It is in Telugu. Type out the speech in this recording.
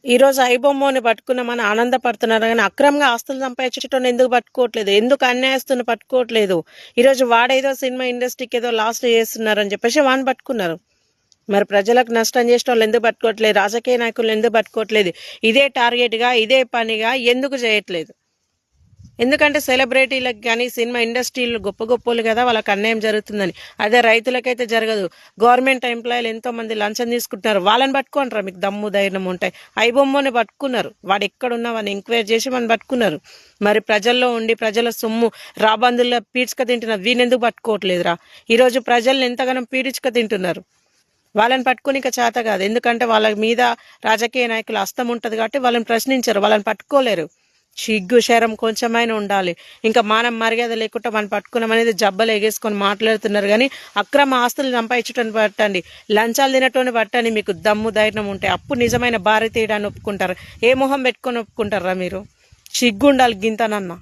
ఈరోజు ఐబొమ్మని పట్టుకున్నామని ఆనందపడుతున్నారు కానీ అక్రమంగా ఆస్తులు సంపాదించడం ఎందుకు పట్టుకోవట్లేదు? ఎందుకు అన్యాయస్తుని పట్టుకోవట్లేదు? ఈరోజు వాడేదో సినిమా ఇండస్ట్రీకి ఏదో లాస్ట్ చేస్తున్నారని చెప్పేసి వాడిని పట్టుకున్నారు. మరి ప్రజలకు నష్టం చేసిన వాళ్ళు ఎందుకు పట్టుకోవట్లేదు? రాజకీయ నాయకులు ఎందుకు పట్టుకోవట్లేదు? ఇదే టార్గెట్గా ఇదే పనిగా ఎందుకు చేయట్లేదు? ఎందుకంటే సెలబ్రిటీలకు కానీ సినిమా ఇండస్ట్రీలు గొప్ప గొప్పలు కదా, వాళ్ళకి అన్యాయం జరుగుతుందని. అదే రైతులకైతే జరగదు. గవర్నమెంట్ ఎంప్లాయీలు ఎంతో మంది లంచం తీసుకుంటున్నారు, వాళ్ళని పట్టుకుంటారా? మీకు దమ్ము ధైర్యం ఉంటాయి. ఐబొమ్మని పట్టుకున్నారు, వాడు ఎక్కడున్నా వాడిని ఎంక్వైరీ చేసి మనం పట్టుకున్నారు. మరి ప్రజల్లో ఉండి ప్రజల సొమ్ము రాబందుల్లో పీడ్చుక తింటున్న వీనెందుకు పట్టుకోవట్లేదురా? ఈరోజు ప్రజల్ని ఎంతగానో పీడించుక తింటున్నారు. వాళ్ళని పట్టుకుని ఇక చేత కాదు, ఎందుకంటే వాళ్ళ మీద రాజకీయ నాయకుల హస్తం ఉంటుంది కాబట్టి వాళ్ళని ప్రశ్నించరు, వాళ్ళని పట్టుకోలేరు. సిగ్గు శరం కొంచెమైనా ఉండాలి. ఇంకా మానం మర్యాద లేకుండా మనం పట్టుకున్నాం అనేది జబ్బలు ఎగేసుకొని మాట్లాడుతున్నారు. కానీ అక్రమ ఆస్తులు సంపాదించటని పట్టండి, లంచాలు తినటోని పట్టండి. మీకు దమ్ము ధైర్యం ఉంటే అప్పుడు నిజమైన భార్య తీయడాన్ని ఒప్పుకుంటారు. ఏ మొహం పెట్టుకొని ఒప్పుకుంటారా మీరు? సిగ్గు ఉండాలి గింతనన్నా.